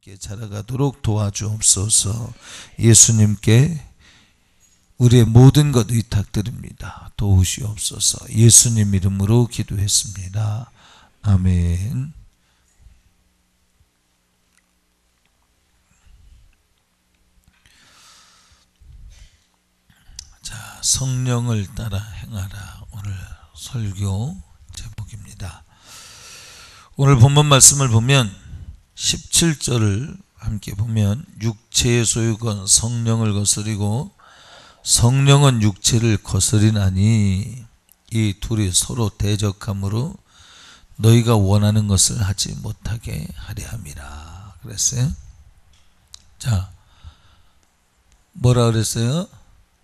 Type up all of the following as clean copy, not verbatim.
함께 자라가도록 도와주옵소서. 예수님께 우리의 모든 것 의탁드립니다. 도우시옵소서. 예수님 이름으로 기도했습니다. 아멘. 자, 성령을 따라 행하라. 오늘 설교 제목입니다. 오늘 본문 말씀을 보면 17절을 함께 보면 육체의 소유건 성령을 거스리고 성령은 육체를 거스리나니 이 둘이 서로 대적함으로 너희가 원하는 것을 하지 못하게 하려 함이라 그랬어요. 자, 뭐라 그랬어요?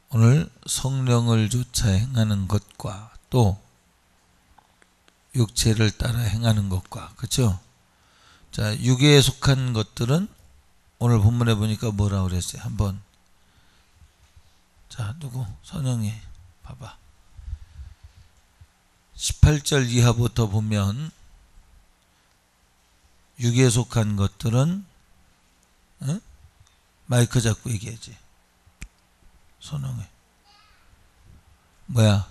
오늘 성령을 쫓아 행하는 것과 또 육체를 따라 행하는 것과, 그렇죠? 자, 육에 속한 것들은 오늘 본문에 보니까 뭐라 그랬어요? 한번, 자, 누구? 선영이 봐봐. 18절 이하부터 보면 육에 속한 것들은 마이크 잡고 얘기하지. 선영이 뭐야?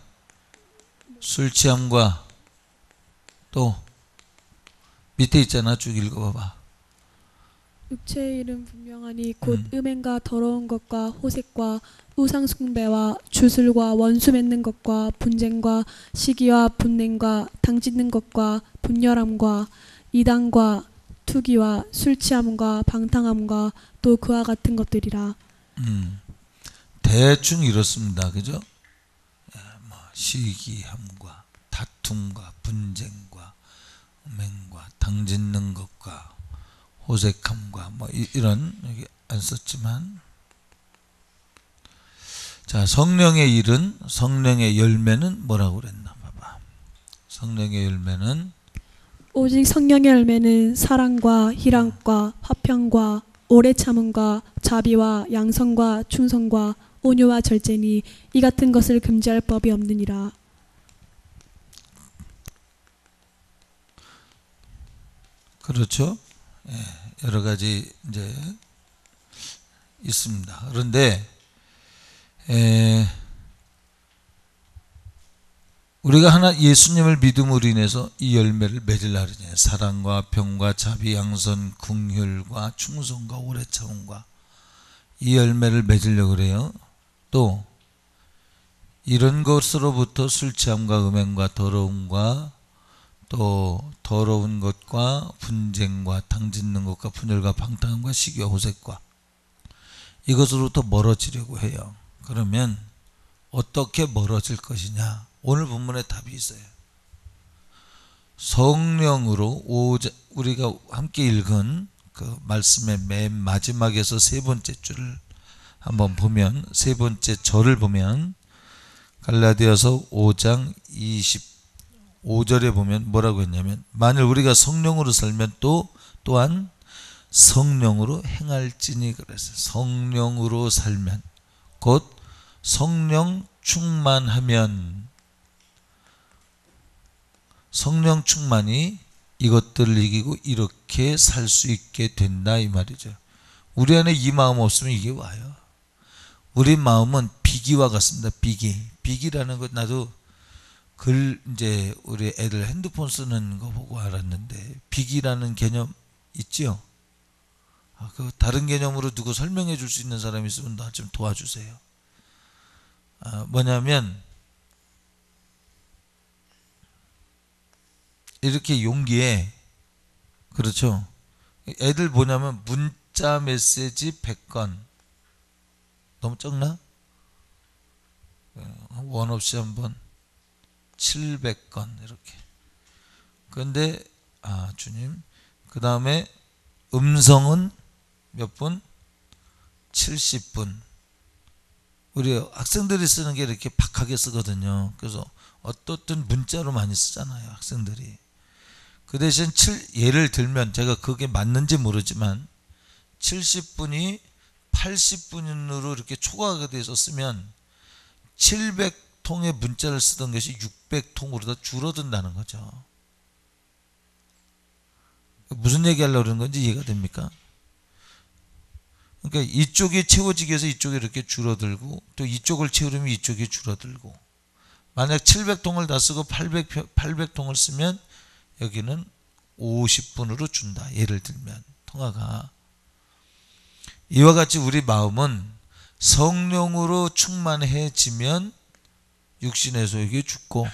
술 취함과 또 밑에 있잖아. 쭉 읽어봐봐. 육체의 일은 분명하니 곧 음행과 더러운 것과 호색과 우상 숭배와 주술과 원수 맺는 것과 분쟁과 시기와 분냉과 당짓는 것과 분열함과 이단과 투기와 술 취함과 방탕함과 또 그와 같은 것들이라. 대충 이렇습니다. 그죠? 뭐 시기함과 다툼과 분쟁과 음행과 당짓는 것과 호색함과 뭐 이런, 여기 안 썼지만, 자, 성령의 일은, 성령의 열매는 뭐라고 그랬나 봐봐. 성령의 열매는 오직 성령의 열매는 사랑과 희락과 화평과 오래 참음과 자비와 양성과 충성과 온유와 절제니 이 같은 것을 금지할 법이 없느니라. 그렇죠? 예, 여러 가지 이제 있습니다. 그런데 우리가 예수님을 믿음으로 인해서 이 열매를 맺으려 그러잖아요. 사랑과 평과 자비, 양선, 긍휼과 충성과 오래 참음과 이 열매를 맺으려고 그래요. 또 이런 것으로부터 술 취함과 음행과 더러움과 또 더러운 것과 분쟁과 당짓는 것과 분열과 방탕함과 시기와 호색과 이것으로부터 멀어지려고 해요. 그러면 어떻게 멀어질 것이냐? 오늘 본문에 답이 있어요. 성령으로 우리가 함께 읽은 그 말씀의 맨 마지막에서 세 번째 줄을 한번 보면, 세 번째 절을 보면 갈라디아서 5장 25절에 보면 뭐라고 했냐면, 만일 우리가 성령으로 살면 또한 성령으로 행할지니 그랬어요. 성령으로 살면, 곧 성령 충만하면, 성령 충만이 이것들을 이기고 이렇게 살 수 있게 된다 이 말이죠. 우리 안에 이 마음 없으면 이게 와요. 우리 마음은 비기와 같습니다. 비기라는 것, 나도 이제 우리 애들 핸드폰 쓰는 거 보고 알았는데, 비기라는 개념 있죠? 그 다른 개념으로 누구 설명해 줄 수 있는 사람이 있으면 나 좀 도와주세요. 뭐냐면 이렇게 용기에, 그렇죠? 애들 뭐냐면 문자 메시지 100건 너무 적나? 원 없이 한번 700건 이렇게. 그런데 주님, 그 다음에 음성은 몇 분? 70분. 우리 학생들이 쓰는 게 이렇게 박하게 쓰거든요. 그래서 어떻든 문자로 많이 쓰잖아요, 학생들이. 그 대신 예를 들면, 제가 그게 맞는지 모르지만 70분이 80분으로 이렇게 초과하게 돼서 쓰면 700통의 문자를 쓰던 것이 600통으로 더 줄어든다는 거죠. 무슨 얘기 하려고 그러는 건지 이해가 됩니까? 그러니까 이쪽이 채워지기 위해서 이쪽이 이렇게 줄어들고 또 이쪽을 채우려면 이쪽이 줄어들고 만약 700통을 다 쓰고 800통을 쓰면 여기는 50분으로 준다. 예를 들면 통화가 이와 같이 우리 마음은 성령으로 충만해지면 육신의 소욕이 죽고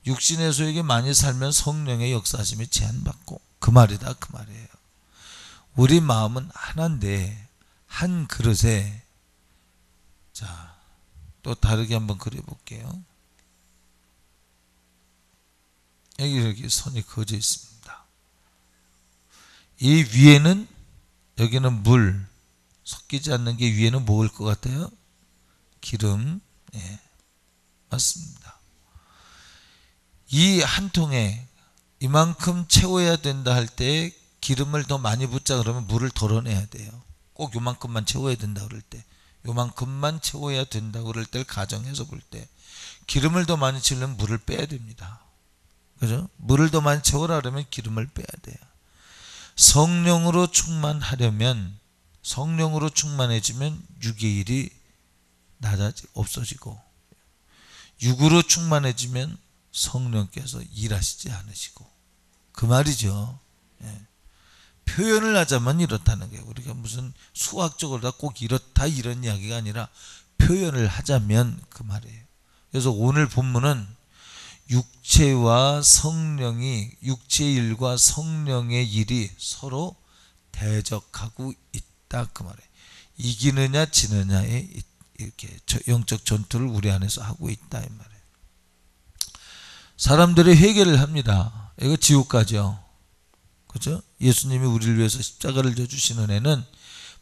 육신의 소욕이 많이 살면 성령의 역사심이 제한받고 그 말이다 그 말이에요. 우리 마음은 하나인데 한 그릇에 자, 또 다르게 한번 그려볼게요. 여기 선이 그어져 있습니다. 이 위에는 여기는 물 섞이지 않는 게 위에는 뭐일 것 같아요? 기름. 예, 맞습니다. 이 한 통에 이만큼 채워야 된다 할 때 기름을 더 많이 붓자 그러면 물을 덜어내야 돼요. 꼭 요만큼만 채워야 된다 그럴 때 요만큼만 채워야 된다 그럴 때 가정해서 볼 때 기름을 더 많이 채우려면 물을 빼야 됩니다. 그죠? 물을 더 많이 채우라 그러면 기름을 빼야 돼요. 성령으로 충만하려면 성령으로 충만해지면 육의 일이 없어지고 육으로 충만해지면 성령께서 일하시지 않으시고 그 말이죠. 예. 표현을 하자면 이렇다는 거예요. 우리가 무슨 수학적으로 다 꼭 이렇다 이런 이야기가 아니라 표현을 하자면 그 말이에요. 그래서 오늘 본문은 육체와 성령이 육체의 일과 성령의 일이 서로 대적하고 있다 그 말이에요. 이기느냐 지느냐의 이렇게 영적 전투를 우리 안에서 하고 있다 이 말이에요. 사람들이 회개를 합니다. 이거 지옥가죠. 그죠? 예수님이 우리를 위해서 십자가를 져 주시는 애는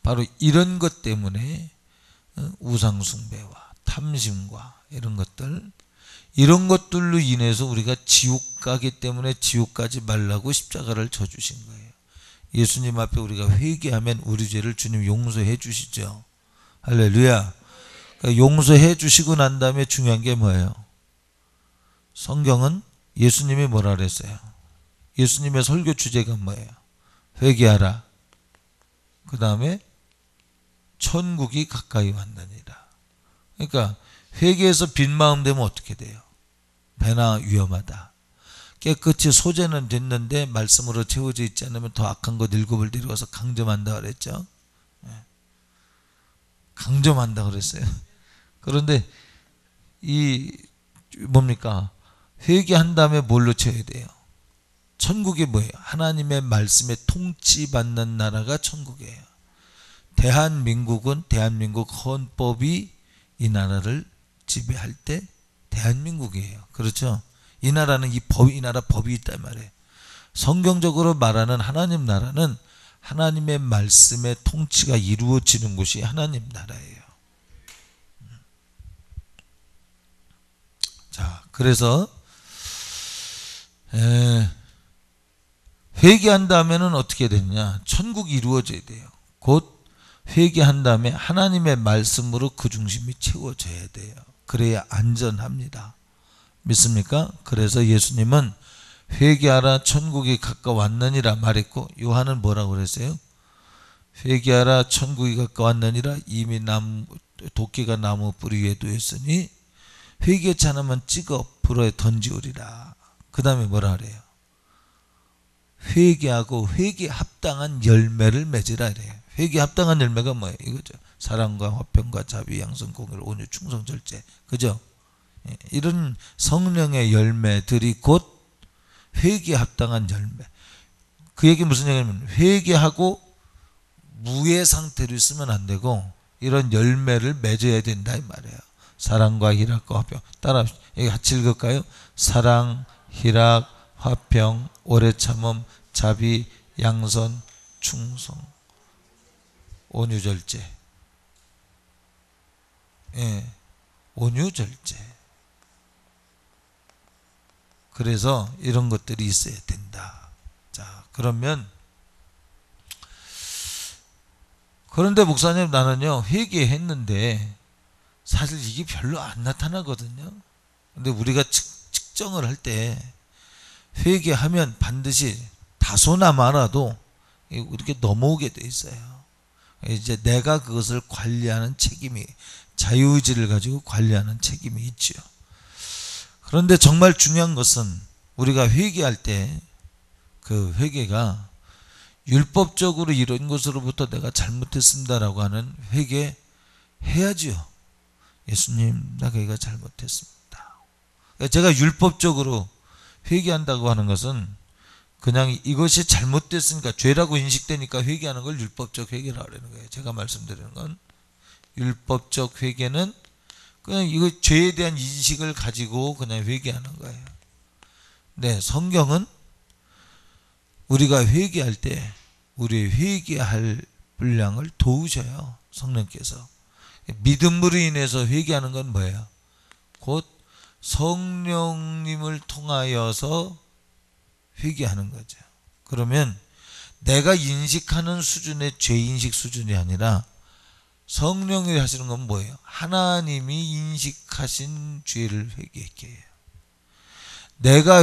바로 이런 것 때문에 우상 숭배와 탐심과 이런 것들로 인해서 우리가 지옥 가기 때문에 지옥 가지 말라고 십자가를 져 주신 거예요. 예수님 앞에 우리가 회개하면 우리 죄를 주님 용서해 주시죠. 할렐루야. 그러니까 용서해 주시고 난 다음에 중요한 게 뭐예요? 성경은 예수님이 뭐라 그랬어요? 예수님의 설교 주제가 뭐예요? 회개하라. 그 다음에 천국이 가까이 왔느니라. 그러니까 회개해서 빈 마음 되면 어떻게 돼요? 배나 위험하다. 깨끗이 소재는 됐는데 말씀으로 채워져 있지 않으면 더 악한 것 일곱을 데려와서 강점한다 그랬죠. 강점한다 그랬어요. 그런데 이 뭡니까? 회개한 다음에 뭘로 채워야 돼요? 천국이 뭐예요? 하나님의 말씀에 통치받는 나라가 천국이에요. 대한민국은 대한민국 헌법이 이 나라를 지배할 때 대한민국이에요. 그렇죠? 이 나라는 이 나라 법이 있단 말이에요. 성경적으로 말하는 하나님 나라는 하나님의 말씀의 통치가 이루어지는 곳이 하나님 나라예요. 자, 그래서 회개한 다음에는 어떻게 되느냐? 천국이 이루어져야 돼요. 곧 회개한 다음에 하나님의 말씀으로 그 중심이 채워져야 돼요. 그래야 안전합니다. 믿습니까? 그래서 예수님은 회개하라 천국이 가까웠느니라 말했고 요한은 뭐라고 그랬어요? 회개하라 천국이 가까웠느니라 이미 도끼가 나무 뿌리 위에 놓였으니 회개치 않으면 찍어 불어에 던지우리라. 그 다음에 뭐라 그래요? 회개하고 회개 합당한 열매를 맺으라 그래요. 회개 합당한 열매가 뭐예요? 이거죠. 사랑과 화평과 자비, 양선, 공의를, 온유, 충성, 절제. 그죠? 이런 성령의 열매들이 곧 회개에 합당한 열매. 그 얘기 무슨 얘기냐면 회개하고 무의 상태로 있으면 안 되고 이런 열매를 맺어야 된다 이 말이에요. 사랑과 희락과 화평. 따라합시다. 여기 같이 읽을까요? 사랑, 희락, 화평, 오래 참음, 자비, 양선, 충성, 온유, 절제. 예, 온유, 절제. 그래서 이런 것들이 있어야 된다. 자, 그런데 목사님 나는요 회개했는데 사실 이게 별로 안 나타나거든요. 근데 우리가 측정을 할 때 회개하면 반드시 다소나 많아도 이렇게 넘어오게 돼 있어요. 이제 내가 그것을 관리하는 책임이, 자유의지를 가지고 관리하는 책임이 있지요. 그런데 정말 중요한 것은 우리가 회개할 때 그 회개가 율법적으로 이런 것으로부터 내가 잘못했습니다라고 하는 회개 해야지요. 예수님, 나 그가 잘못했습니다. 제가 율법적으로 회개한다고 하는 것은 그냥 이것이 잘못됐으니까, 죄라고 인식되니까 회개하는 걸 율법적 회개라고 하는 거예요. 제가 말씀드리는 건 율법적 회개는 그냥 이거 죄에 대한 인식을 가지고 그냥 회개하는 거예요. 네, 성경은 우리가 회개할 때 우리 회개할 분량을 도우셔요. 성령께서. 믿음으로 인해서 회개하는 건 뭐예요? 곧 성령님을 통하여서 회개하는 거죠. 그러면 내가 인식하는 수준의 죄인식 수준이 아니라 성령이 하시는 건 뭐예요? 하나님이 인식하신 죄를 회개하게 해요. 내가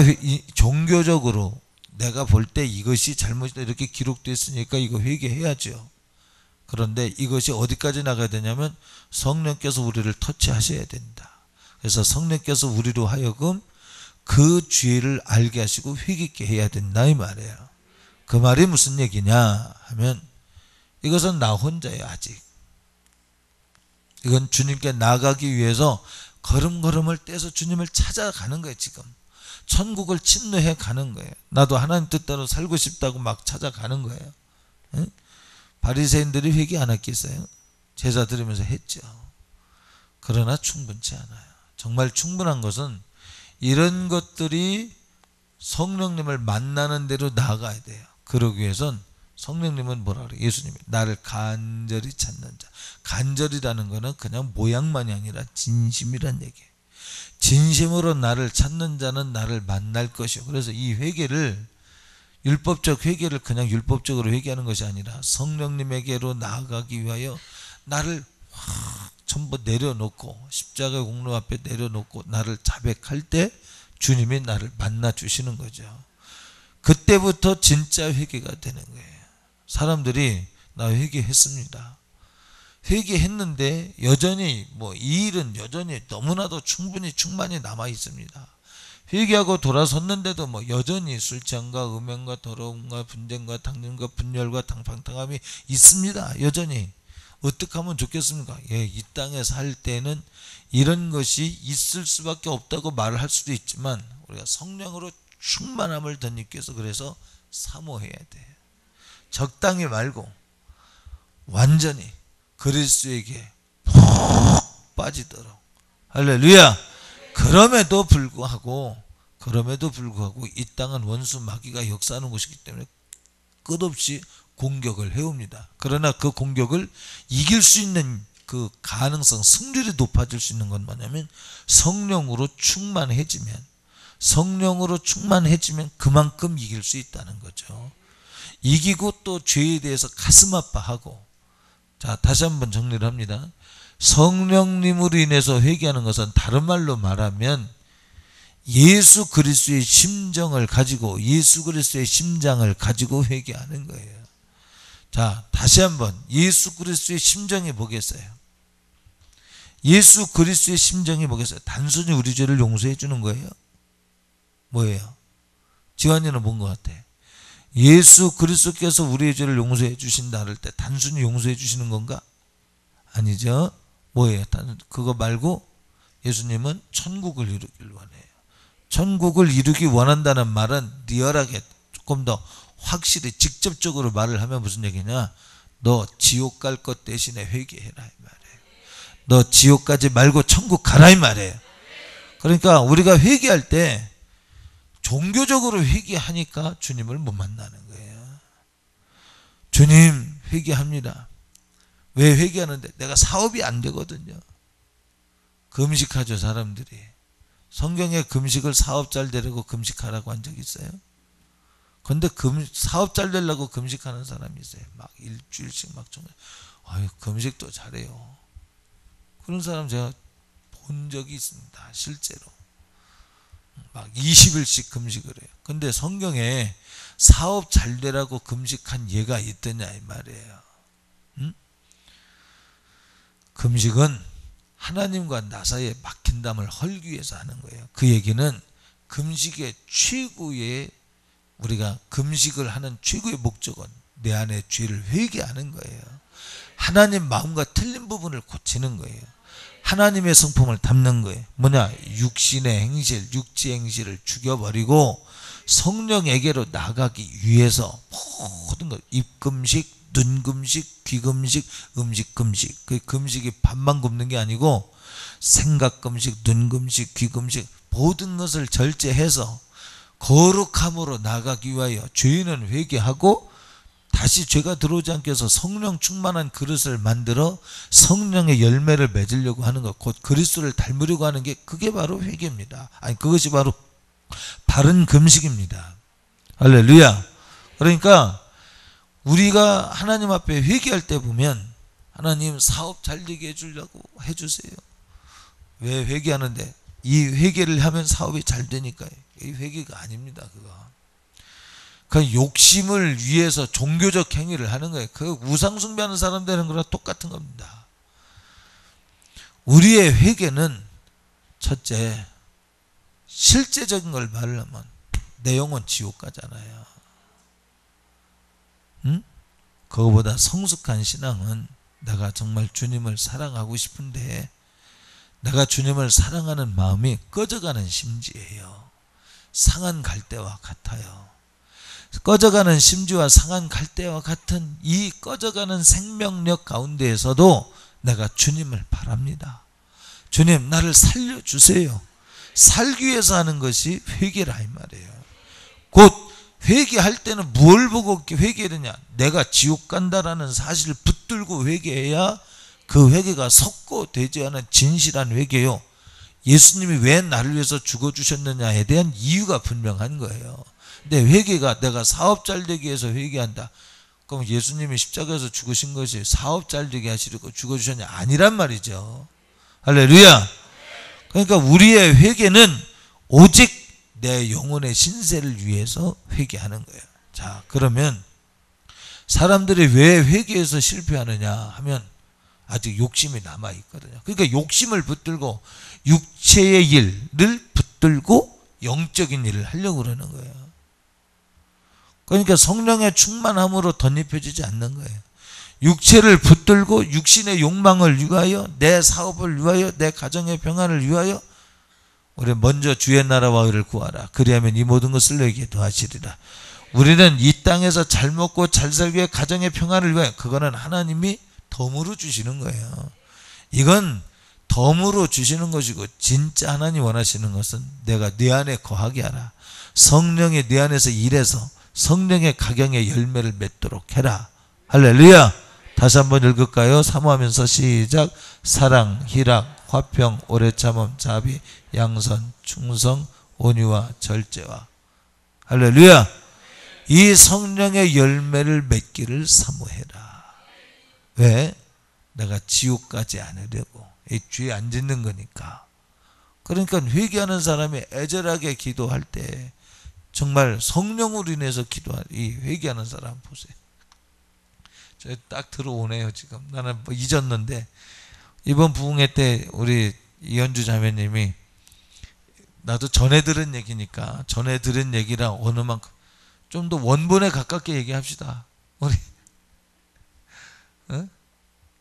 종교적으로 내가 볼 때 이것이 잘못이다 이렇게 기록됐으니까 이거 회개해야죠. 그런데 이것이 어디까지 나가야 되냐면 성령께서 우리를 터치하셔야 된다. 그래서 성령께서 우리로 하여금 그 죄를 알게 하시고 회개케 해야 된다 이 말이에요. 그 말이 무슨 얘기냐 하면 이것은 나 혼자예요. 아직 이건 주님께 나가기 위해서 걸음걸음을 떼서 주님을 찾아가는 거예요. 지금 천국을 침노해 가는 거예요. 나도 하나님 뜻대로 살고 싶다고 막 찾아가는 거예요. 응? 바리새인들이 회개 안 했겠어요? 제사 드리면서 했죠. 그러나 충분치 않아요. 정말 충분한 것은 이런 것들이 성령님을 만나는 대로 나아가야 돼요. 그러기 위해선 성령님은 뭐라 그래요? 예수님이 나를 간절히 찾는 자. 간절이라는 거는 그냥 모양만이 아니라 진심이란 얘기예요. 진심으로 나를 찾는 자는 나를 만날 것이요. 그래서 이 회개를, 율법적 회개를 그냥 율법적으로 회개하는 것이 아니라 성령님에게로 나아가기 위하여 나를 확 전부 내려놓고 십자가의 공로 앞에 내려놓고 나를 자백할 때 주님이 나를 만나 주시는 거죠. 그때부터 진짜 회개가 되는 거예요. 사람들이 나 회개했습니다. 회개했는데 여전히 이 일은 여전히 너무나도 충만히 남아 있습니다. 회개하고 돌아섰는데도 여전히 술 취함과 음행과 더러움과 분쟁과 당념과 분열과 방탕함이 있습니다. 여전히. 어떻게 하면 좋겠습니까? 이 땅에 살 때는 이런 것이 있을 수밖에 없다고 말을 할 수도 있지만 우리가 성령으로 충만함을 덧입혀서 그래서 사모해야 돼요. 적당히 말고 완전히 그리스도에게 푹 빠지도록. 할렐루야. 그럼에도 불구하고 이 땅은 원수 마귀가 역사하는 곳이기 때문에 끝없이 공격을 해옵니다. 그러나 그 공격을 이길 수 있는 그 가능성, 승률이 높아질 수 있는 건 뭐냐면 성령으로 충만해지면 그만큼 이길 수 있다는 거죠. 이기고 또 죄에 대해서 가슴 아파하고. 자, 다시 한번 정리를 합니다. 성령님으로 인해서 회개하는 것은 다른 말로 말하면 예수 그리스도의 심정을 가지고, 예수 그리스도의 심장을 가지고 회개하는 거예요. 자, 다시 한번 예수 그리스도의 심정이 뭐겠어요? 예수 그리스도의 심정이 뭐겠어요? 단순히 우리 죄를 용서해 주는 거예요? 뭐예요? 지환이는 뭔 것 같아? 예수 그리스도께서 우리의 죄를 용서해 주신다 할 때 단순히 용서해 주시는 건가? 아니죠. 뭐예요? 그거 말고 예수님은 천국을 이루길 원해요. 천국을 이루기 원한다는 말은 리얼하게 조금 더 확실히 직접적으로 말을 하면 무슨 얘기냐? 너 지옥 갈 것 대신에 회개해라 이 말이에요. 너 지옥 가지 말고 천국 가라 이 말이에요. 그러니까 우리가 회개할 때 종교적으로 회개하니까 주님을 못 만나는 거예요. 주님 회개합니다. 왜 회개하는데? 내가 사업이 안 되거든요. 금식하죠 사람들이. 성경에 금식을 사업 잘 되려고 금식하라고 한 적 있어요? 근데 사업 잘 되려고 금식하는 사람이 있어요. 막 일주일씩 막 정말 금식도 잘해요. 그런 사람 제가 본 적이 있습니다. 실제로. 막 20일씩 금식을 해요. 근데 성경에 사업 잘 되라고 금식한 예가 있더냐 이 말이에요. 응? 금식은 하나님과 나 사이에 막힌 담을 헐기 위해서 하는 거예요. 그 얘기는 금식의 최고의, 우리가 금식을 하는 최고의 목적은 내 안의 죄를 회개하는 거예요. 하나님 마음과 틀린 부분을 고치는 거예요. 하나님의 성품을 담는 거예요. 뭐냐? 육신의 행실, 육지 행실을 죽여버리고 성령에게로 나가기 위해서 모든 것, 입금식, 눈금식, 귀금식, 음식금식. 그 금식이 밥만 굶는 게 아니고 생각금식, 눈금식, 귀금식 모든 것을 절제해서 거룩함으로 나가기 위하여 죄인은 회개하고 다시 죄가 들어오지 않게 해서 성령 충만한 그릇을 만들어 성령의 열매를 맺으려고 하는 것, 곧 그리스도를 닮으려고 하는 게, 그게 바로 회개입니다. 아니, 그것이 바로 바른 금식입니다. 할렐루야. 그러니까 우리가 하나님 앞에 회개할 때 보면 하나님 사업 잘 되게 해주려고 해주세요. 왜 회개하는데? 이 회개를 하면 사업이 잘 되니까요. 이 회개가 아닙니다. 그거. 그 욕심을 위해서 종교적 행위를 하는 거예요. 그 우상 숭배하는 사람 되는 거랑 똑같은 겁니다. 우리의 회개는 첫째, 실제적인 걸 말하면 내 영혼 지옥 가잖아요. 응? 그거보다 성숙한 신앙은 내가 정말 주님을 사랑하고 싶은데 내가 주님을 사랑하는 마음이 꺼져가는 심지예요. 상한 갈대와 같아요. 꺼져가는 심지와 상한 갈대와 같은 이 꺼져가는 생명력 가운데에서도 내가 주님을 바랍니다. 주님, 나를 살려주세요. 살기 위해서 하는 것이 회개라 이 말이에요. 곧 회개할 때는 뭘 보고 회개하느냐? 내가 지옥 간다라는 사실을 붙들고 회개해야 그 회개가 석고되지 않은 진실한 회개요. 예수님이 왜 나를 위해서 죽어주셨느냐에 대한 이유가 분명한 거예요. 근데 회개가 내가 사업 잘 되기 위해서 회개한다. 그럼 예수님이 십자가에서 죽으신 것이 사업 잘 되게 하시려고 죽어주셨냐? 아니란 말이죠. 할렐루야. 그러니까 우리의 회개는 오직 내 영혼의 신세를 위해서 회개하는 거예요. 자, 그러면 사람들이 왜 회개해서 실패하느냐 하면 아직 욕심이 남아있거든요. 그러니까 욕심을 붙들고 육체의 일을 붙들고 영적인 일을 하려고 그러는 거예요. 그러니까 성령의 충만함으로 덧입혀지지 않는 거예요. 육체를 붙들고 육신의 욕망을 위하여, 내 사업을 위하여, 내 가정의 평안을 위하여 우리 먼저 주의 나라와 의를 구하라. 그리하면 이 모든 것을 너에게 더하시리라. 우리는 이 땅에서 잘 먹고 잘 살기 위해 가정의 평안을 위하여, 그거는 하나님이 덤으로 주시는 거예요. 이건 덤으로 주시는 것이고, 진짜 하나님 원하시는 것은 내가 네 안에 거하게 하라. 성령이 네 안에서 일해서 성령의 각양의 열매를 맺도록 해라. 할렐루야. 다시 한번 읽을까요? 사모하면서 시작. 사랑, 희락, 화평, 오래 참음, 자비, 양선, 충성, 온유와 절제와. 할렐루야. 이 성령의 열매를 맺기를 사모해라. 왜? 내가 지옥 가지 않으려고. 이 죄 안 짓는 거니까. 그러니까 회개하는 사람이 애절하게 기도할 때 정말 성령으로 인해서 기도하는 이 회개하는 사람 보세요. 저 딱 들어오네요. 지금 나는 뭐 잊었는데 이번 부흥회 때 우리 이현주 자매님이, 나도 전해 들은 얘기니까 전해 들은 얘기랑 어느 만큼 좀 더 원본에 가깝게 얘기합시다. 우리 어?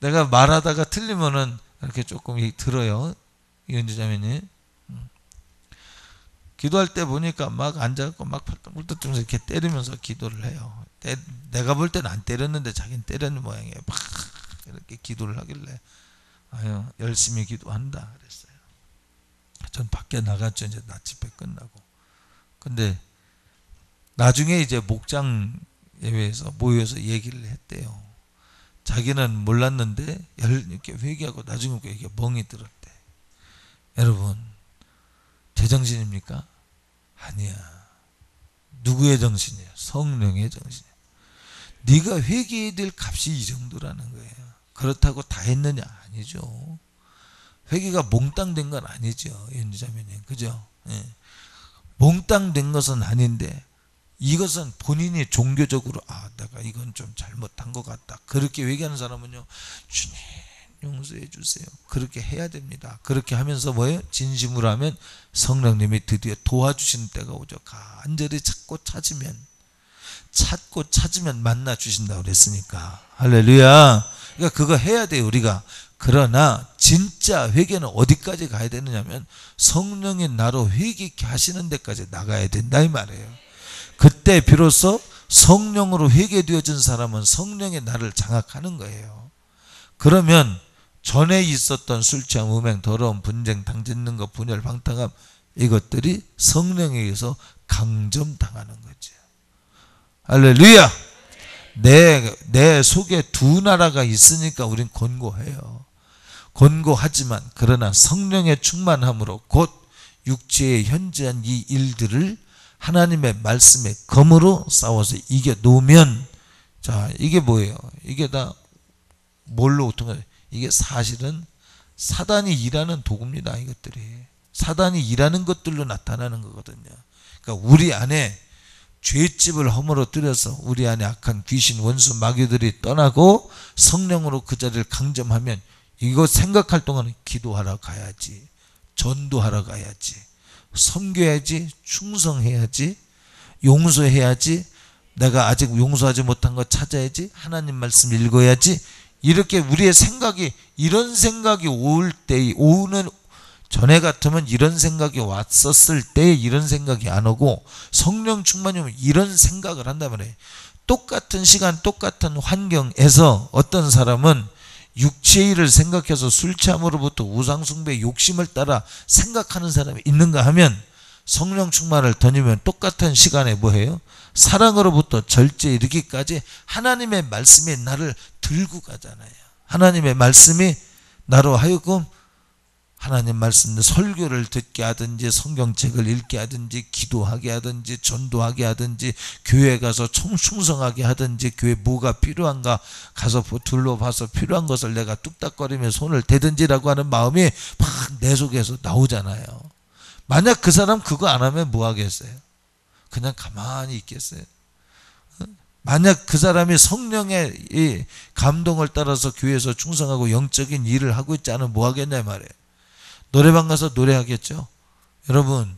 내가 말하다가 틀리면은 이렇게 조금 들어요. 이현주 자매님. 기도할 때 보니까 막 앉아갖고 막 팔딱팔딱하면서 이렇게 때리면서 기도를 해요. 내가 볼 때는 안 때렸는데 자기는 때리는 모양이에요. 막 이렇게 기도를 하길래 아유, 열심히 기도한다 그랬어요. 전 밖에 나갔죠. 이제 낮 집회 끝나고. 근데 나중에 이제 목장 예배에서 모여서 얘기를 했대요. 자기는 몰랐는데 이렇게 회개하고 나중에 이렇게 멍이 들었대. 여러분, 제정신입니까? 아니야. 누구의 정신이야? 성령의 정신이야. 네가 회개해야 될 값이 이 정도라는 거예요. 그렇다고 다 했느냐? 아니죠. 회개가 몽땅 된 건 아니죠. 연주자매님, 그죠? 예. 몽땅 된 것은 아닌데 이것은 본인이 종교적으로 내가 이건 좀 잘못한 것 같다. 그렇게 회개하는 사람은요, 주님 용서해 주세요. 그렇게 해야 됩니다. 그렇게 하면서 뭐예요? 진심으로 하면 성령님이 드디어 도와주시는 때가 오죠. 간절히 찾고 찾으면 만나 주신다고 그랬으니까. 할렐루야. 그러니까 그거 해야 돼요, 우리가. 그러나 진짜 회개는 어디까지 가야 되느냐면 성령이 나로 회개케 하시는 데까지 나가야 된다 이 말이에요. 그때 비로소 성령으로 회개되어진 사람은 성령의 나를 장악하는 거예요. 그러면 전에 있었던 술 취함, 음행, 더러움, 분쟁, 당짓는 것, 분열, 방탕함 이것들이 성령에 의해서 강점당하는 거죠. 할렐루야. 내 속에 두 나라가 있으니까 우린 권고해요. 권고하지만 그러나 성령의 충만함으로 곧 육체의 현재한 이 일들을 하나님의 말씀의 검으로 싸워서 이겨놓으면, 자, 이게 뭐예요? 이게 다 뭘로 통해? 이게 사실은 사단이 일하는 도구입니다. 이것들이 사단이 일하는 것들로 나타나는 거거든요. 그러니까 우리 안에 죄집을 허물어뜨려서 우리 안에 악한 귀신, 원수, 마귀들이 떠나고 성령으로 그 자리를 강점하면 이거 생각할 동안은 기도하러 가야지, 전도하러 가야지, 섬겨야지, 충성해야지, 용서해야지, 내가 아직 용서하지 못한 거 찾아야지, 하나님 말씀 읽어야지. 이렇게 우리의 생각이, 이런 생각이 올 때, 오는 전에 같으면 이런 생각이 왔었을 때 이런 생각이 안 오고 성령 충만이면 이런 생각을 한단 말이에요. 똑같은 시간 똑같은 환경에서 어떤 사람은 육체의 일을 생각해서 술 취함으로부터 우상숭배 욕심을 따라 생각하는 사람이 있는가 하면 성령 충만을 던지면 똑같은 시간에 뭐해요? 사랑으로부터 절제 이르기까지 하나님의 말씀이 나를 들고 가잖아요. 하나님의 말씀이 나로 하여금 하나님 말씀 설교를 듣게 하든지 성경책을 읽게 하든지 기도하게 하든지 전도하게 하든지 교회 가서 충성하게 하든지 교회 뭐가 필요한가 가서 둘러봐서 필요한 것을 내가 뚝딱거리며 손을 대든지라고 하는 마음이 막 내 속에서 나오잖아요. 만약 그 사람 그거 안 하면 뭐 하겠어요? 그냥 가만히 있겠어요? 만약 그 사람이 성령의 이 감동을 따라서 교회에서 충성하고 영적인 일을 하고 있지 않으면 뭐 하겠냐 말이에요. 노래방 가서 노래하겠죠. 여러분,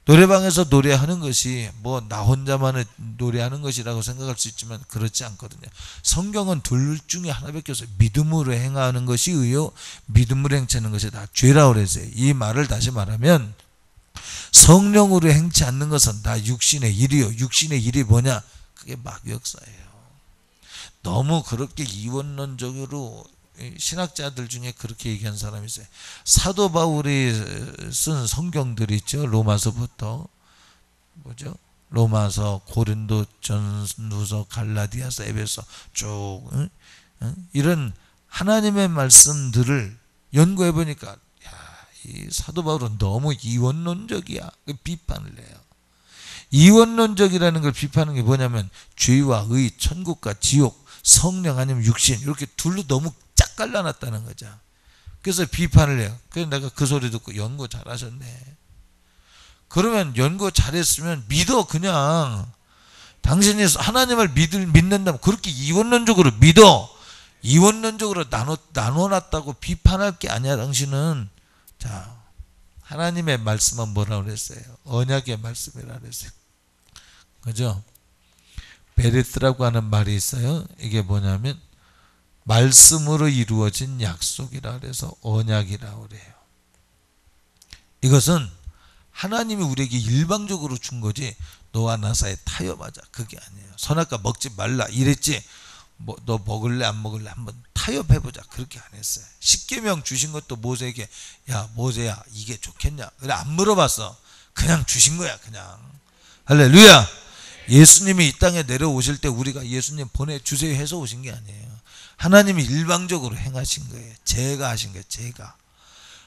노래방에서 노래하는 것이 뭐 나 혼자만의 노래하는 것이라고 생각할 수 있지만 그렇지 않거든요. 성경은 둘 중에 하나밖에 없어요. 믿음으로 행하는 것이 의요, 믿음으로 행치하는 것이 다 죄라고 그랬어요. 이 말을 다시 말하면 성령으로 행치 않는 것은 다 육신의 일이요. 육신의 일이 뭐냐? 그게 마귀역사예요. 너무 그렇게 이원론적으로 신학자들 중에 그렇게 얘기한 사람이 있어요. 사도 바울이 쓴 성경들이 있죠. 로마서부터 뭐죠? 로마서, 고린도 전후서, 갈라디아서, 에베소 쭉 이런 하나님의 말씀들을 연구해 보니까 이 사도 바울은 너무 이원론적이야. 비판을 해요. 이원론적이라는 걸 비판하는 게 뭐냐면 죄와 의, 천국과 지옥, 성령 아니면 육신 이렇게 둘로 너무 짝 갈라놨다는 거죠. 그래서 비판을 해요. 그래서 내가 그 소리 듣고 연구 잘하셨네. 그러면 연구 잘했으면 믿어. 그냥 당신이 하나님을 믿는다면 그렇게 이원론적으로 믿어. 이원론적으로 나눠놨다고 비판할 게 아니야. 당신은 자, 하나님의 말씀은 뭐라고 그랬어요? 언약의 말씀이라고 그랬어요. 그죠? 베레스라고 하는 말이 있어요. 이게 뭐냐면 말씀으로 이루어진 약속이라 그래서 언약이라고 그래요. 이것은 하나님이 우리에게 일방적으로 준 거지 너와 나 사이에 타협하자 그게 아니에요. 선악과 먹지 말라 이랬지 뭐 너 먹을래 안 먹을래 한번 타협해보자 그렇게 안 했어요. 십계명 주신 것도 모세에게 야 모세야 이게 좋겠냐 그래 안 물어봤어. 그냥 주신 거야. 그냥. 할렐루야. 예수님이 이 땅에 내려오실 때 우리가 예수님 보내주세요 해서 오신 게 아니에요. 하나님이 일방적으로 행하신 거예요. 제가 하신 거예요. 제가.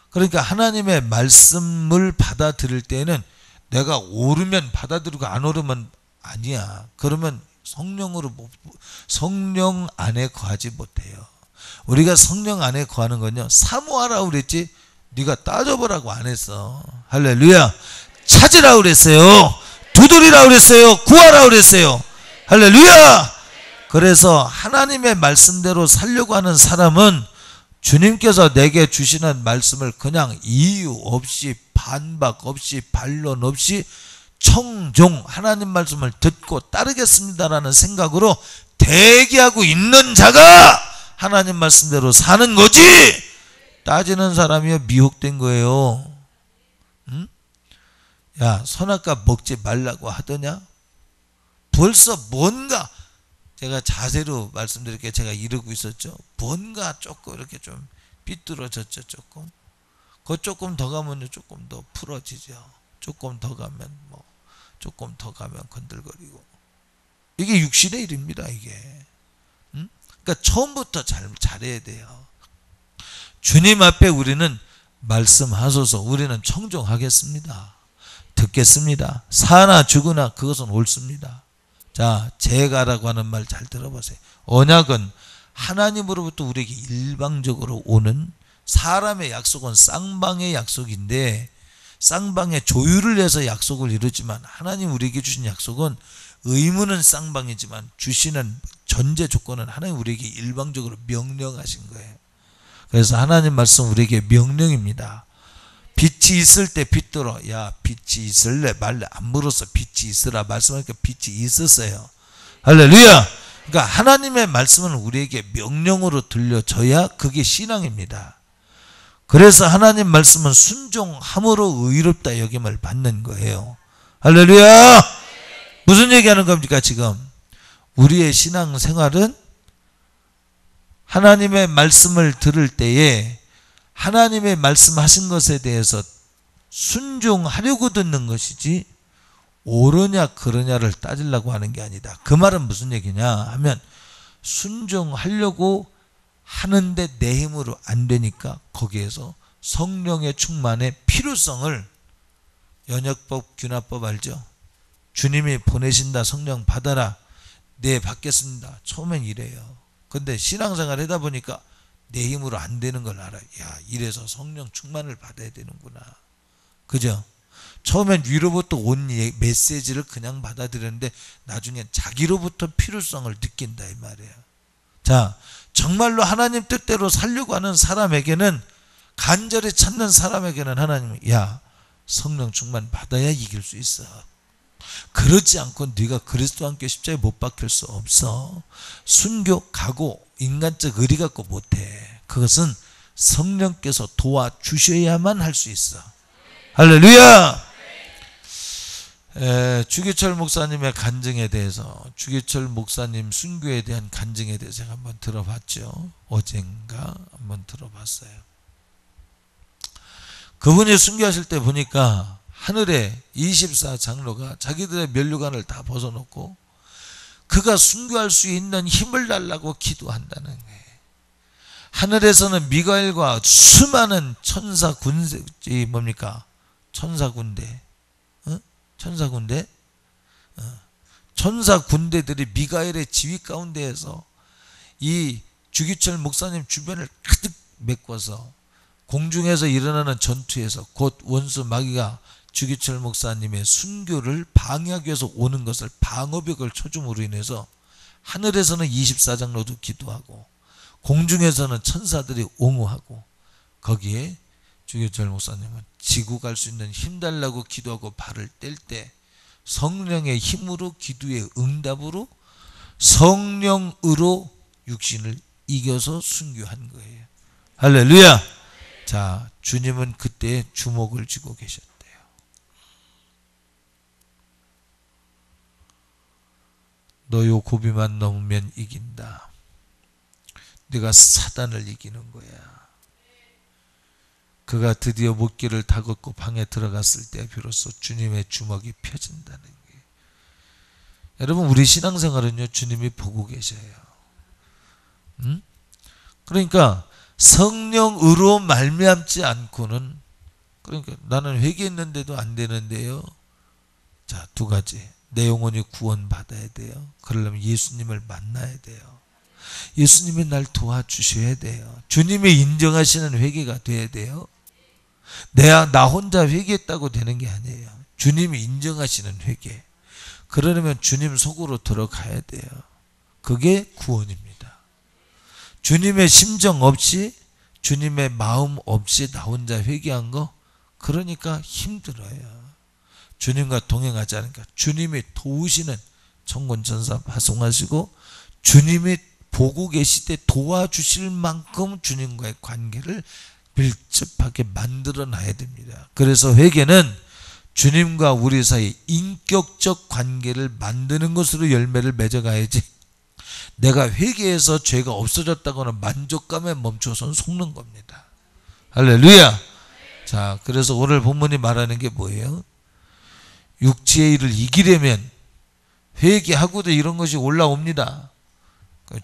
그러니까 하나님의 말씀을 받아들일 때는 내가 오르면 받아들이고 안 오르면 아니야. 그러면 성령 안에 거하지 못해요. 우리가 성령 안에 거하는 건요 사모하라고 그랬지 네가 따져보라고 안 했어. 할렐루야. 찾으라고 그랬어요. 두드리라고 그랬어요. 구하라고 그랬어요. 할렐루야. 그래서 하나님의 말씀대로 살려고 하는 사람은 주님께서 내게 주시는 말씀을 그냥 이유 없이 반박 없이 반론 없이 청종 하나님 말씀을 듣고 따르겠습니다라는 생각으로 대기하고 있는 자가 하나님 말씀대로 사는 거지. 따지는 사람이요 미혹된 거예요. 응? 야, 선악과 먹지 말라고 하더냐? 벌써 뭔가 제가 자세로 말씀드릴게요. 제가 이러고 있었죠. 뭔가 조금 이렇게 좀 삐뚤어졌죠. 조금. 그 조금 더 가면 조금 더 풀어지죠. 조금 더 가면 뭐 조금 더 가면 건들거리고. 이게 육신의 일입니다. 이게. 응? 그러니까 처음부터 잘해야 돼요. 주님 앞에 우리는 말씀하소서. 우리는 청종하겠습니다. 듣겠습니다. 사나 죽으나 그것은 옳습니다. 자, 제가라고 하는 말 잘 들어보세요. 언약은 하나님으로부터 우리에게 일방적으로 오는 사람의 약속은 쌍방의 약속인데 쌍방의 조율을 해서 약속을 이루지만 하나님 우리에게 주신 약속은 의무는 쌍방이지만 주시는 전제 조건은 하나님 우리에게 일방적으로 명령하신 거예요. 그래서 하나님 말씀 우리에게 명령입니다. 빛이 있을 때 빛들어. 야, 빛이 있을래 말래 안 물어서 빛이 있으라 말씀하니까 빛이 있었어요. 할렐루야. 그러니까 하나님의 말씀은 우리에게 명령으로 들려져야 그게 신앙입니다. 그래서 하나님 말씀은 순종함으로 의롭다 여김을 받는 거예요. 할렐루야. 무슨 얘기하는 겁니까 지금? 우리의 신앙생활은 하나님의 말씀을 들을 때에 하나님의 말씀하신 것에 대해서 순종하려고 듣는 것이지 옳으냐 그러냐를 따지려고 하는 게 아니다. 그 말은 무슨 얘기냐 하면 순종하려고 하는데 내 힘으로 안 되니까 거기에서 성령의 충만의 필요성을 연역법 규납법 알죠? 주님이 보내신다 성령 받아라. 네 받겠습니다. 처음엔 이래요. 근데 신앙생활 하다 보니까 내 힘으로 안 되는 걸 알아요. 야, 이래서 성령 충만을 받아야 되는구나. 그죠? 처음엔 위로부터 온 메시지를 그냥 받아들였는데 나중엔 자기로부터 필요성을 느낀다 이 말이에요. 자, 정말로 하나님 뜻대로 살려고 하는 사람에게는 간절히 찾는 사람에게는 하나님은 야, 성령 충만 받아야 이길 수 있어. 그렇지 않고 네가 그리스도와 함께 십자가에 못 박힐 수 없어. 순교 각오 인간적 의리 갖고 못해. 그것은 성령께서 도와주셔야만 할 수 있어. 할렐루야. 주기철 목사님의 간증에 대해서 주기철 목사님 순교에 대한 간증에 대해서 제가 한번 들어봤죠. 어젠가 한번 들어봤어요. 그분이 순교하실 때 보니까 하늘에 24장로가 자기들의 면류관을 다 벗어놓고 그가 순교할 수 있는 힘을 달라고 기도한다는 거예요. 하늘에서는 미가엘과 수많은 천사 군대 뭡니까? 천사 군대, 천사 군대, 천사 군대들이 미가엘의 지휘 가운데에서 이 주기철 목사님 주변을 가득 메꿔서 공중에서 일어나는 전투에서 곧 원수 마귀가 주기철 목사님의 순교를 방해하기 위해서 오는 것을 방어벽을 쳐줌으로 인해서 하늘에서는 24장로도 기도하고 공중에서는 천사들이 옹호하고 거기에 주기철 목사님은 지구 갈 수 있는 힘 달라고 기도하고 발을 뗄 때 성령의 힘으로 기도의 응답으로 성령으로 육신을 이겨서 순교한 거예요. 할렐루야. 자, 주님은 그때 주먹을 쥐고 계셨대요. 너 요 고비만 넘으면 이긴다. 네가 사단을 이기는 거야. 그가 드디어 목길을 다 걷고 방에 들어갔을 때 비로소 주님의 주먹이 펴진다는 게. 여러분 우리 신앙생활은요 주님이 보고 계셔요. 그러니까 성령으로 말미암지 않고는 그러니까 나는 회개했는데도 안 되는데요. 자, 두 가지. 내 영혼이 구원받아야 돼요. 그러려면 예수님을 만나야 돼요. 예수님이 날 도와주셔야 돼요. 주님이 인정하시는 회개가 돼야 돼요. 나 혼자 회개했다고 되는 게 아니에요. 주님이 인정하시는 회개. 그러려면 주님 속으로 들어가야 돼요. 그게 구원입니다. 주님의 심정 없이, 주님의 마음 없이 나 혼자 회개한 거, 그러니까 힘들어요. 주님과 동행하지 않으니까. 주님이 도우시는 천군천사 파송하시고 주님이 보고 계실 때 도와주실 만큼 주님과의 관계를 밀접하게 만들어 놔야 됩니다. 그래서 회개는 주님과 우리 사이 인격적 관계를 만드는 것으로 열매를 맺어가야지, 내가 회개해서 죄가 없어졌다거나 만족감에 멈춰서는 속는 겁니다. 할렐루야. 자, 그래서 오늘 본문이 말하는 게 뭐예요? 육체의 일을 이기려면 회개하고도 이런 것이 올라옵니다.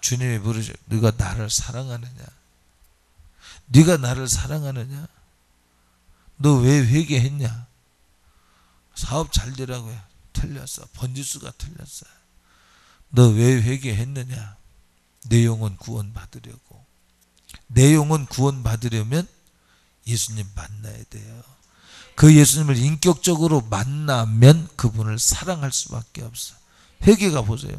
주님이 부르죠. 네가 나를 사랑하느냐? 네가 나를 사랑하느냐? 너 왜 회개했냐? 사업 잘 되라고요. 틀렸어. 번지수가 틀렸어. 너 왜 회개했느냐? 내 영혼 구원 받으려고. 내 영혼 구원 받으려면 예수님 만나야 돼요. 그 예수님을 인격적으로 만나면 그분을 사랑할 수밖에 없어. 회개가 보세요.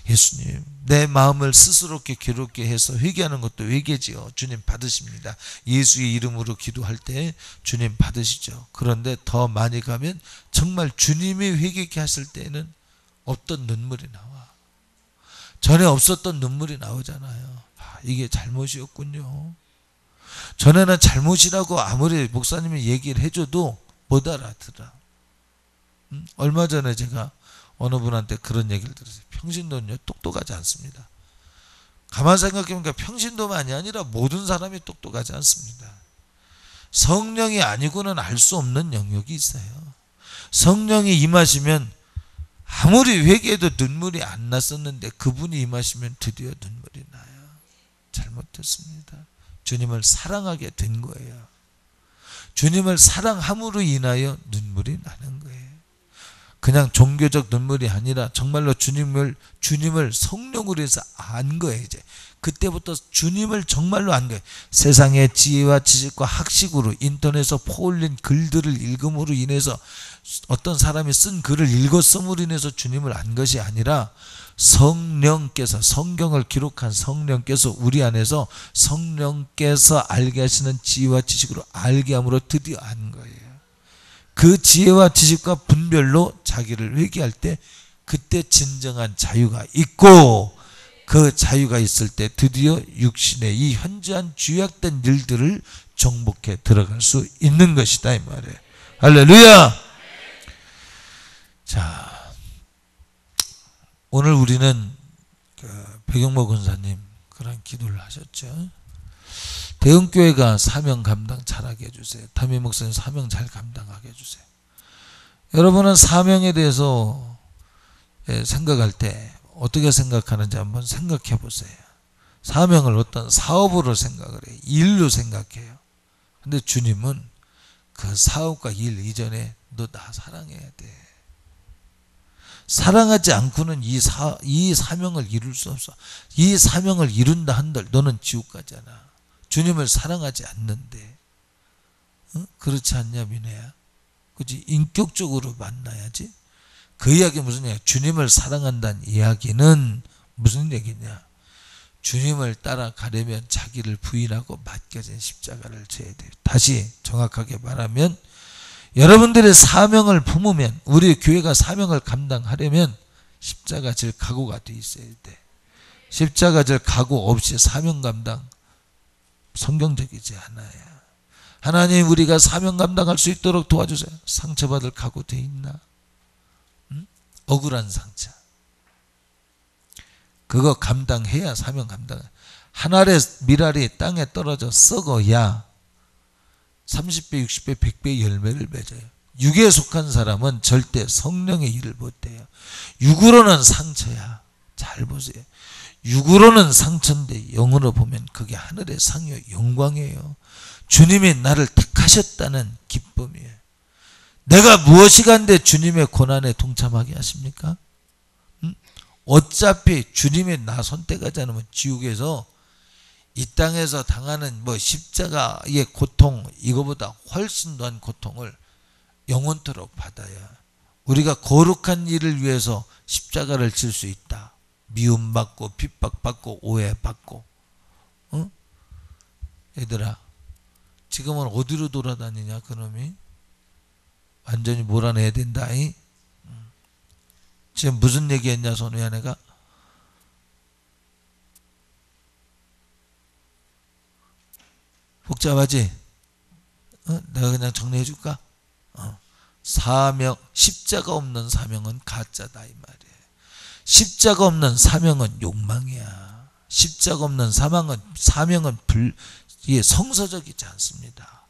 예수님, 내 마음을 스스롭게 괴롭게 해서 회개하는 것도 회개지요. 주님 받으십니다. 예수의 이름으로 기도할 때 주님 받으시죠. 그런데 더 많이 가면 정말 주님이 회개케 하실 때는 없던 눈물이 나와. 전에 없었던 눈물이 나오잖아요. 이게 잘못이었군요. 전에는 잘못이라고 아무리 목사님이 얘기를 해줘도 못 알아들어. 얼마 전에 제가 어느 분한테 그런 얘기를 들었어요. 평신도는요 똑똑하지 않습니다. 가만 생각해보니까 평신도만이 아니라 모든 사람이 똑똑하지 않습니다. 성령이 아니고는 알 수 없는 영역이 있어요. 성령이 임하시면 아무리 회개해도 눈물이 안 났었는데 그분이 임하시면 드디어 눈물이 나요. 잘못했습니다. 주님을 사랑하게 된 거예요. 주님을 사랑함으로 인하여 눈물이 나는 거예요. 그냥 종교적 눈물이 아니라 정말로 주님을 성령으로 해서 안 거예요. 이제 그때부터 주님을 정말로 안 거예요. 세상의 지혜와 지식과 학식으로 인터넷에서 퍼올린 글들을 읽음으로 인해서 어떤 사람이 쓴 글을 읽었음으로 인해서 주님을 안 것이 아니라 성령께서, 성경을 기록한 성령께서 우리 안에서 성령께서 알게 하시는 지혜와 지식으로 알게 함으로 드디어 안 거예요. 그 지혜와 지식과 분별로 자기를 회개할 때 그때 진정한 자유가 있고, 그 자유가 있을 때 드디어 육신의 이 현저한 죄악된 일들을 정복해 들어갈 수 있는 것이다 이 말이에요. 할렐루야. 자, 오늘 우리는 백영모 권사님 그런 기도를 하셨죠. 대흥교회가 사명 감당 잘하게 해주세요. 담임 목사님 사명 잘 감당하게 해주세요. 여러분은 사명에 대해서 생각할 때 어떻게 생각하는지 한번 생각해 보세요. 사명을 어떤 사업으로 생각을 해요. 일로 생각해요. 근데 주님은 그 사업과 일 이전에 너 나 사랑해야 돼. 사랑하지 않고는 이 사명을 이룰 수 없어. 이 사명을 이룬다 한들 너는 지옥 가잖아. 주님을 사랑하지 않는데. 그렇지 않냐 민혜야? 그렇지? 인격적으로 만나야지. 그 이야기 무슨 얘기야? 주님을 사랑한다는 이야기는 무슨 얘기냐? 주님을 따라가려면 자기를 부인하고 맡겨진 십자가를 져야 돼요. 다시 정확하게 말하면 여러분들의 사명을 품으면, 우리 교회가 사명을 감당하려면 십자가 질 각오가 돼 있어야 돼. 십자가 질 각오 없이 사명 감당 성경적이지 않아요. 하나님, 우리가 사명 감당할 수 있도록 도와주세요. 상처받을 각오 돼 있나? 억울한 상처, 그거 감당해야 사명 감당. 한 알의 밀알이 땅에 떨어져 썩어야 30배, 60배, 100배의 열매를 맺어요. 육에 속한 사람은 절대 성령의 일을 못해요. 육으로는 상처야. 잘 보세요. 육으로는 상처인데 영으로 보면 그게 하늘의 상이요 영광이에요. 주님이 나를 택하셨다는 기쁨이에요. 내가 무엇이 간데 주님의 고난에 동참하게 하십니까? 어차피 주님이 나 선택하지 않으면 지옥에서 이 땅에서 당하는 십자가의 고통, 이거보다 훨씬 더한 고통을 영원토록 받아야 우리가 거룩한 일을 위해서 십자가를 질 수 있다. 미움받고 핍박받고 오해받고. 얘들아, 지금은 어디로 돌아다니냐 그놈이? 완전히 몰아내야 된다. 지금 무슨 얘기했냐 선우야 내가? 복잡하지? 내가 그냥 정리해 줄까? 사명, 십자가 없는 사명은 가짜다 이 말이에요. 십자가 없는 사명은 욕망이야. 십자가 없는 사명은 이게 성서적이지 않습니다.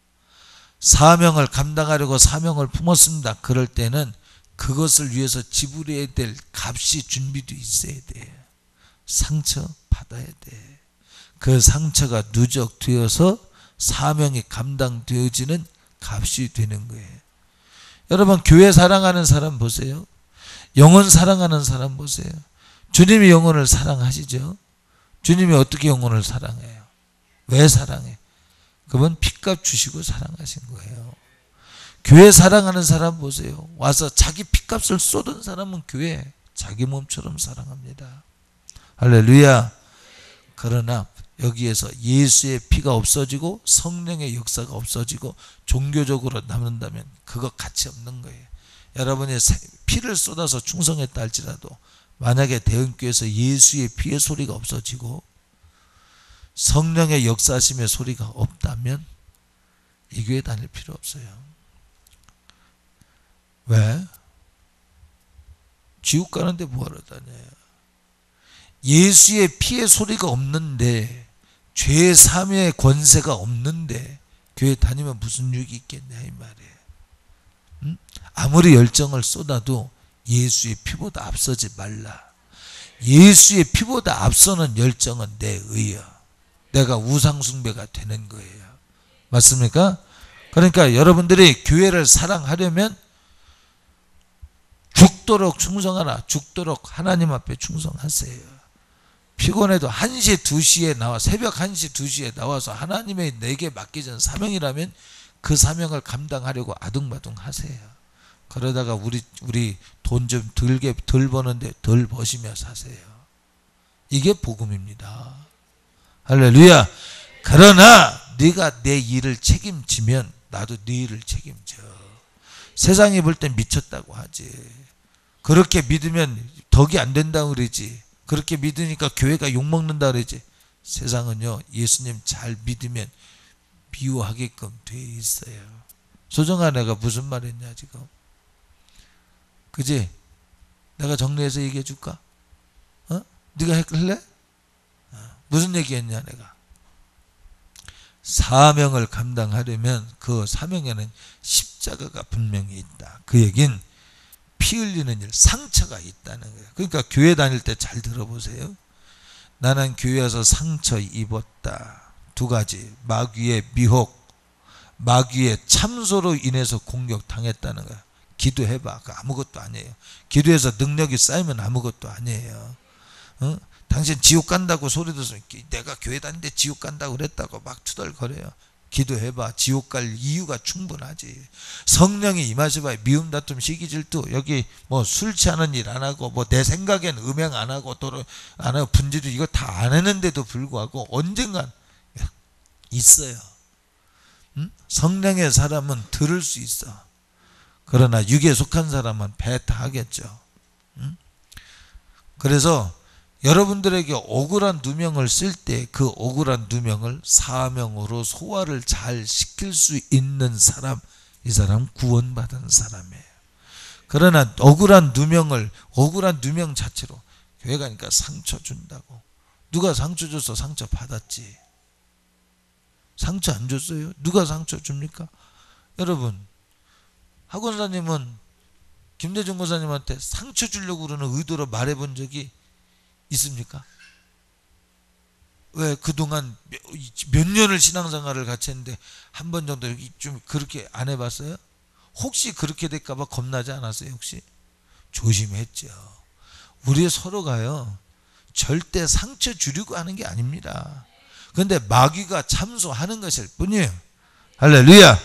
사명을 감당하려고 사명을 품었습니다. 그럴 때는 그것을 위해서 지불해야 될 값이 준비되어 있어야 돼. 상처 받아야 돼. 그 상처가 누적되어서 사명이 감당되어지는 값이 되는 거예요. 여러분, 교회 사랑하는 사람 보세요. 영혼 사랑하는 사람 보세요. 주님이 영혼을 사랑하시죠? 주님이 어떻게 영혼을 사랑해요? 왜 사랑해? 그분 핏값 주시고 사랑하신 거예요. 교회 사랑하는 사람 보세요. 와서 자기 핏값을 쏟은 사람은 교회 자기 몸처럼 사랑합니다. 할렐루야. 그러나 여기에서 예수의 피가 없어지고 성령의 역사가 없어지고 종교적으로 남는다면 그거 가치 없는 거예요. 여러분이 피를 쏟아서 충성했다 할지라도 만약에 대흥교회에서 예수의 피의 소리가 없어지고 성령의 역사심의 소리가 없다면 이 교회 다닐 필요 없어요. 왜? 지옥 가는데 뭐하러 다녀요? 예수의 피의 소리가 없는데, 죄의 사명의 권세가 없는데 교회 다니면 무슨 유익이 있겠냐 이 말이에요. 아무리 열정을 쏟아도 예수의 피보다 앞서지 말라. 예수의 피보다 앞서는 열정은 내 의여. 내가 우상숭배가 되는 거예요. 맞습니까? 그러니까 여러분들이 교회를 사랑하려면 죽도록 충성하라. 죽도록 하나님 앞에 충성하세요. 피곤해도 1시 2시에 나와 새벽 1시 2시에 나와서 하나님의 내게 맡기전 사명이라면 그 사명을 감당하려고 아둥바둥 하세요. 그러다가 우리 돈 좀 덜 버는데 덜 버시며 사세요. 이게 복음입니다. 할렐루야. 그러나 네가 내 일을 책임지면 나도 네 일을 책임져. 세상이 볼 땐 미쳤다고 하지. 그렇게 믿으면 덕이 안 된다고 그러지. 그렇게 믿으니까 교회가 욕먹는다 그러지. 세상은요, 예수님 잘 믿으면 미워하게끔 돼 있어요. 소정아, 내가 무슨 말 했냐 지금? 그지? 내가 정리해서 얘기해 줄까? 네가 할래? 무슨 얘기했냐 내가? 사명을 감당하려면 그 사명에는 십자가가 분명히 있다. 그 얘긴 피 흘리는 일, 상처가 있다는 거예요. 그러니까 교회 다닐 때 잘 들어보세요. 나는 교회 와서 상처 입었다. 2가지. 마귀의 미혹, 마귀의 참소로 인해서 공격당했다는 거야. 기도해봐. 그 아무것도 아니에요. 기도해서 능력이 쌓이면 아무것도 아니에요. 당신 지옥 간다고 소리 들어서 내가 교회 다니는데 지옥 간다고 그랬다고 막 투덜거려요. 기도해봐. 지옥 갈 이유가 충분하지. 성령이 임하셔봐. 미움, 다툼, 시기, 질투, 여기 뭐 술 취하는 일 안 하고 뭐 내 생각엔 음행 안 하고 도로 안 하고 분지도 이거 다 안 했는데도 불구하고 언젠간 있어요. 성령의 사람은 들을 수 있어. 그러나 육에 속한 사람은 배타하겠죠. 그래서 여러분들에게 억울한 누명을 쓸 때 그 억울한 누명을 사명으로 소화를 잘 시킬 수 있는 사람, 이 사람 구원받은 사람이에요. 그러나 억울한 누명 자체로 교회 가니까 상처 준다고. 누가 상처 줬어? 상처 받았지. 상처 안 줬어요? 누가 상처 줍니까? 여러분, 학원사님은 김대중 고사님한테 상처 주려고 그러는 의도로 말해본 적이 있습니까? 왜 그동안 몇 년을 신앙생활을 같이 했는데 한 번 정도 좀 그렇게 안 해봤어요? 혹시 그렇게 될까봐 겁나지 않았어요? 혹시? 조심했죠. 우리 서로가요 절대 상처 주려고 하는 게 아닙니다. 그런데 마귀가 참소하는 것일 뿐이에요. 할렐루야.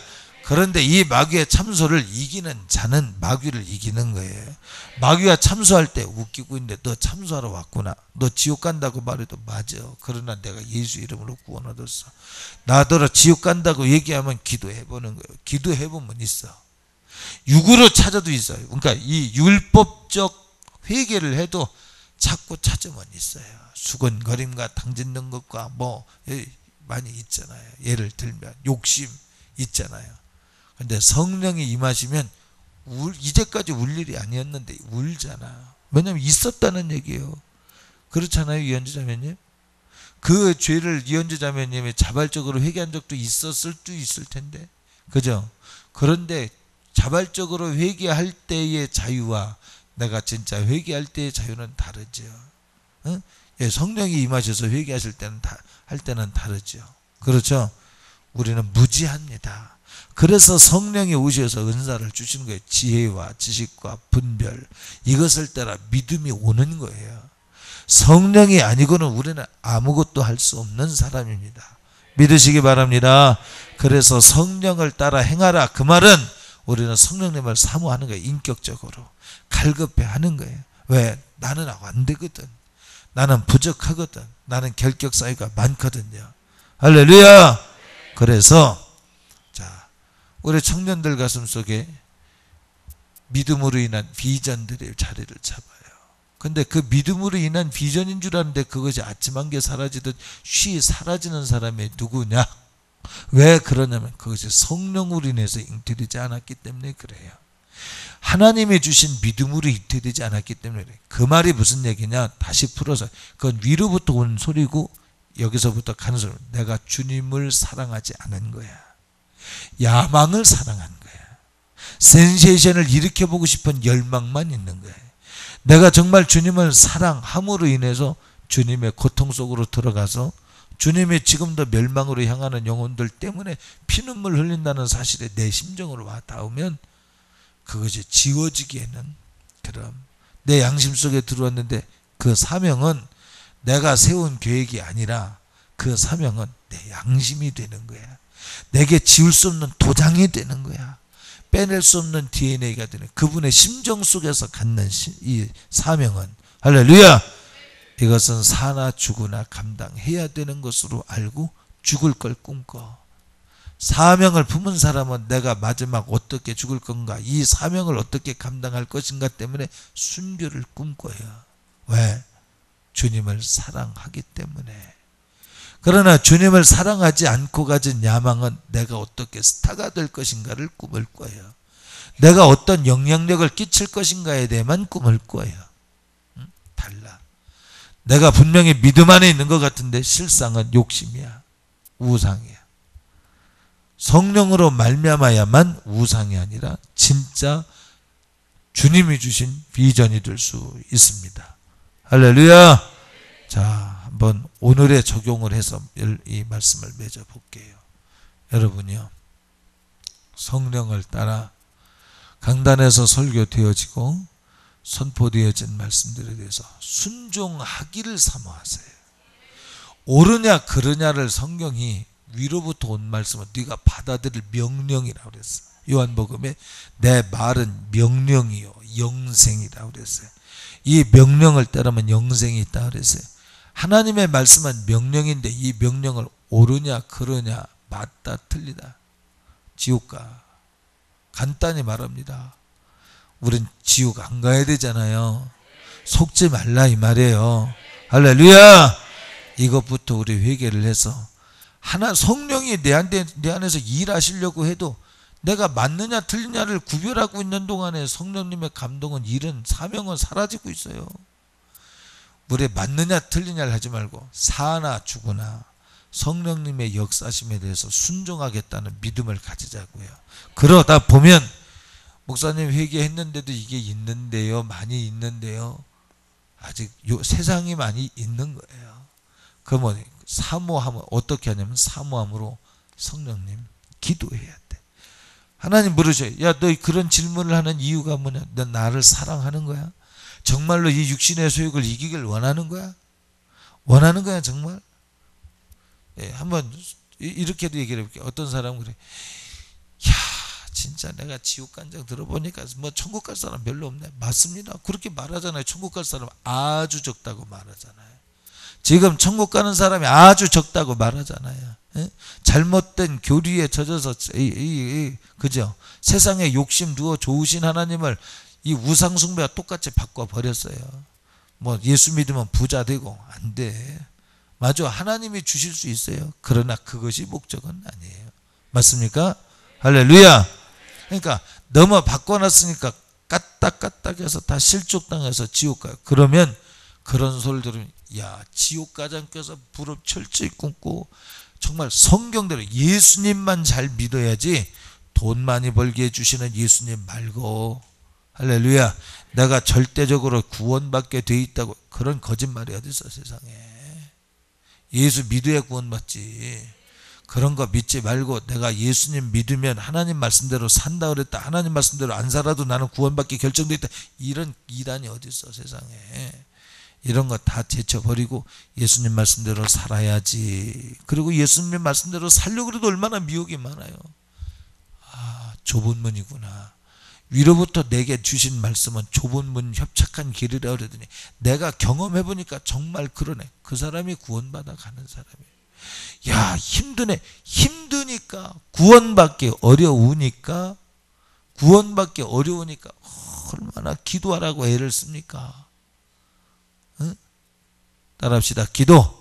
그런데 이 마귀의 참소를 이기는 자는 마귀를 이기는 거예요. 마귀가 참소할 때 웃기고 있는데 너 참소하러 왔구나. 너 지옥 간다고 말해도 맞아. 그러나 내가 예수 이름으로 구원 얻었어. 나더러 지옥 간다고 얘기하면 기도해보는 거예요. 기도해보면 있어. 육으로 찾아도 있어요. 그러니까 이 율법적 회개를 해도 자꾸 찾으면 있어요. 수건거림과 당짓는 것과 뭐 많이 있잖아요. 예를 들면 욕심 있잖아요. 근데 성령이 임하시면 이제까지 울 일이 아니었는데 울잖아. 왜냐하면 있었다는 얘기예요. 그렇잖아요, 이현주 자매님. 그 죄를 이현주 자매님이 자발적으로 회개한 적도 있었을 수 있을 텐데, 그죠? 그런데 자발적으로 회개할 때의 자유와 내가 진짜 회개할 때의 자유는 다르죠. 응? 예, 성령이 임하셔서 회개하실 때는 할 때는 다르죠. 그렇죠? 우리는 무지합니다. 그래서 성령이 오셔서 은사를 주시는 거예요. 지혜와 지식과 분별, 이것을 따라 믿음이 오는 거예요. 성령이 아니고는 우리는 아무것도 할 수 없는 사람입니다. 믿으시기 바랍니다. 그래서 성령을 따라 행하라. 그 말은 우리는 성령님을 사모하는 거예요. 인격적으로 갈급해 하는 거예요. 왜? 나는 안 되거든. 나는 부족하거든. 나는 결격 사유가 많거든요. 할렐루야. 그래서 자, 우리 청년들 가슴 속에 믿음으로 인한 비전들의 자리를 잡아요. 근데 그 믿음으로 인한 비전인 줄 아는데 그것이 아침한 게 사라지듯 쉬 사라지는 사람이 누구냐? 왜 그러냐면 그것이 성령으로 인해서 잉태되지 않았기 때문에 그래요. 하나님이 주신 믿음으로 잉태되지 않았기 때문에 그래요. 그 말이 무슨 얘기냐? 다시 풀어서 그건 위로부터 온 소리고 여기서부터 가는 소리. 내가 주님을 사랑하지 않은 거야. 야망을 사랑한 거야. 센세이션을 일으켜보고 싶은 열망만 있는 거야. 내가 정말 주님을 사랑함으로 인해서 주님의 고통 속으로 들어가서 주님이 지금도 멸망으로 향하는 영혼들 때문에 피눈물 흘린다는 사실에 내 심정으로 와 닿으면 그것이 지워지기에는 그럼 내 양심 속에 들어왔는데 그 사명은 내가 세운 계획이 아니라 그 사명은 내 양심이 되는 거야. 내게 지울 수 없는 도장이 되는 거야. 빼낼 수 없는 DNA가 되는 그분의 심정 속에서 갖는 이 사명은 할렐루야. 이것은 사나 죽으나 감당해야 되는 것으로 알고 죽을 걸 꿈꿔. 사명을 품은 사람은 내가 마지막 어떻게 죽을 건가, 이 사명을 어떻게 감당할 것인가 때문에 순교를 꿈꿔요. 왜? 주님을 사랑하기 때문에. 그러나 주님을 사랑하지 않고 가진 야망은 내가 어떻게 스타가 될 것인가를 꿈을 꿔요. 내가 어떤 영향력을 끼칠 것인가에 대해만 꿈을 꿔요. 달라. 내가 분명히 믿음 안에 있는 것 같은데 실상은 욕심이야. 우상이야. 성령으로 말미암아야만 우상이 아니라 진짜 주님이 주신 비전이 될 수 있습니다. 할렐루야. 자, 한번 오늘의 적용을 해서 이 말씀을 맺어 볼게요. 여러분이요, 성령을 따라 강단에서 설교되어지고 선포되어진 말씀들에 대해서 순종하기를 사모하세요. 옳으냐 그르냐를 성경이 위로부터 온 말씀은 네가 받아들일 명령이라고 그랬어요. 요한복음에 내 말은 명령이요 영생이라고 그랬어요. 이 명령을 따르면 영생이 있다 그랬어요. 하나님의 말씀은 명령인데 이 명령을 옳으냐 그르냐, 맞다 틀리다, 지옥가. 간단히 말합니다. 우린 지옥 안 가야 되잖아요. 속지 말라 이 말이에요. 할렐루야. 이것부터 우리 회개를 해서 하나 성령이 내 안에서 일하시려고 해도 내가 맞느냐 틀리냐를 구별하고 있는 동안에 성령님의 감동은, 일은, 사명은 사라지고 있어요. 우리 맞느냐 틀리냐를 하지 말고 사나 죽으나 성령님의 역사심에 대해서 순종하겠다는 믿음을 가지자고요. 그러다 보면 목사님 회개했는데도 이게 있는데요, 많이 있는데요, 아직 세상이 많이 있는 거예요. 그러면 사모하면 어떻게 하냐면 사모함으로 성령님 기도해야 돼. 하나님 물으셔요. 야, 너 그런 질문을 하는 이유가 뭐냐? 너 나를 사랑하는 거야? 정말로 이 육신의 소욕을 이기길 원하는 거야? 원하는 거야 정말? 예, 한번 이렇게도 얘기를 해볼게요. 어떤 사람은 그래. 야, 진짜 내가 지옥 간장 들어보니까 뭐 천국 갈 사람 별로 없네. 맞습니다. 그렇게 말하잖아요. 천국 갈 사람 아주 적다고 말하잖아요. 지금 천국 가는 사람이 아주 적다고 말하잖아요. 예? 잘못된 교리에 젖어서 그죠? 세상에 욕심 두어 좋으신 하나님을 이 우상 숭배와 똑같이 바꿔 버렸어요. 뭐 예수 믿으면 부자 되고 안 돼. 맞아, 하나님이 주실 수 있어요. 그러나 그것이 목적은 아니에요. 맞습니까? 할렐루야. 그러니까 너무 바꿔놨으니까 까딱까딱해서 다 실족당해서 지옥 가요. 그러면 그런 소리를 들으면 야, 지옥 가장 껴서 무릎 철저히 꿇고 정말 성경대로 예수님만 잘 믿어야지 돈 많이 벌게 해주시는 예수님 말고, 할렐루야, 내가 절대적으로 구원받게 돼 있다고, 그런 거짓말이 어디 있어 세상에. 예수 믿어야 구원받지. 그런 거 믿지 말고 내가 예수님 믿으면 하나님 말씀대로 산다 그랬다, 하나님 말씀대로 안 살아도 나는 구원받기 결정돼 있다, 이런 이단이 어디 있어 세상에. 이런 거 다 제쳐버리고 예수님 말씀대로 살아야지. 그리고 예수님 말씀대로 살려고 해도 얼마나 미혹이 많아요. 아, 좁은 문이구나. 위로부터 내게 주신 말씀은 좁은 문 협착한 길이라 그러더니 내가 경험해보니까 정말 그러네. 그 사람이 구원받아 가는 사람이에요. 야, 힘드네. 힘드니까, 구원받기 어려우니까, 얼마나 기도하라고 애를 씁니까? 응? 따라합시다. 기도.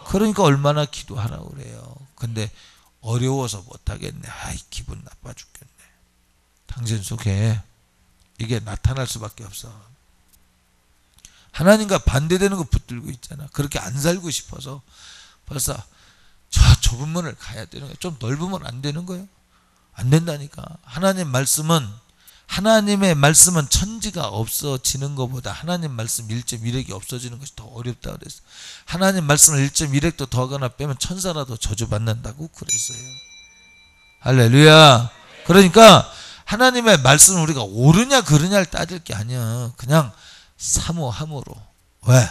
그러니까 얼마나 기도하라고 그래요. 근데 어려워서 못하겠네. 아이, 기분 나빠 죽겠네. 당신 속에 이게 나타날 수밖에 없어. 하나님과 반대되는 거 붙들고 있잖아. 그렇게 안 살고 싶어서 벌써 저 좁은 문을 가야 되는 거예요. 좀 넓으면 안 되는 거예요. 안 된다니까. 하나님의 말씀은 천지가 없어지는 것보다 하나님 말씀 1.1핵이 없어지는 것이 더 어렵다고 그랬어요. 하나님 말씀을 1.1핵도 더 하거나 빼면 천사라도 저주받는다고 그랬어요. 할렐루야. 그러니까 하나님의 말씀을 우리가 옳으냐 그르냐를 따질 게 아니야. 그냥 사모함으로. 왜?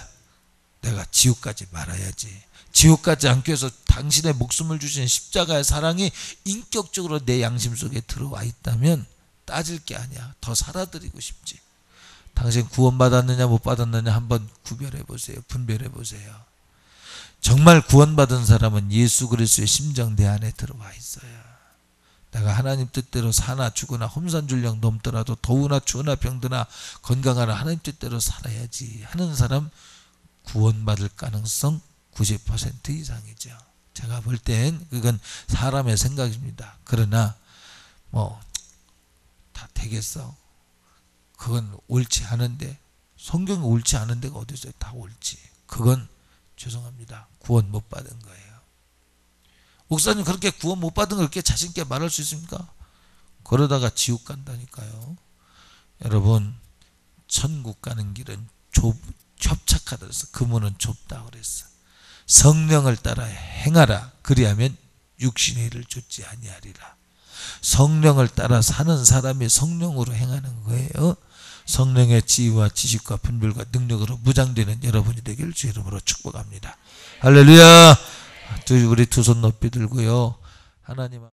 내가 지옥 가지 말아야지. 지옥 가지 않기 위해서 당신의 목숨을 주신 십자가의 사랑이 인격적으로 내 양심 속에 들어와 있다면 따질 게 아니야. 더 살아드리고 싶지. 당신 구원받았느냐 못 받았느냐 한번 구별해 보세요. 분별해 보세요. 정말 구원받은 사람은 예수 그리스도의 심정 내 안에 들어와 있어요. 내가 하나님 뜻대로 사나 죽으나 험산줄령 넘더라도 더우나 추우나 병드나 건강하나 하나님 뜻대로 살아야지 하는 사람 구원받을 가능성 90% 이상이죠. 제가 볼 땐 그건 사람의 생각입니다. 그러나 뭐 다 되겠어. 그건 옳지 않은데, 성경이 옳지 않은 데가 어디 있어요? 다 옳지. 그건 죄송합니다. 구원 못 받은 거예요. 목사님 그렇게 구원 못 받은 걸 그렇게 자신 있게 말할 수 있습니까? 그러다가 지옥 간다니까요. 여러분, 천국 가는 길은 협착하다 그랬어. 그 문은 좁다 그랬어. 성령을 따라 행하라. 그리하면 육신의 일을 좇지 아니하리라. 성령을 따라 사는 사람이 성령으로 행하는 거예요. 성령의 지혜와 지식과 분별과 능력으로 무장되는 여러분이 되길 주 이름으로 축복합니다. 할렐루야. 우리 두 손 높이 들고요. 하나님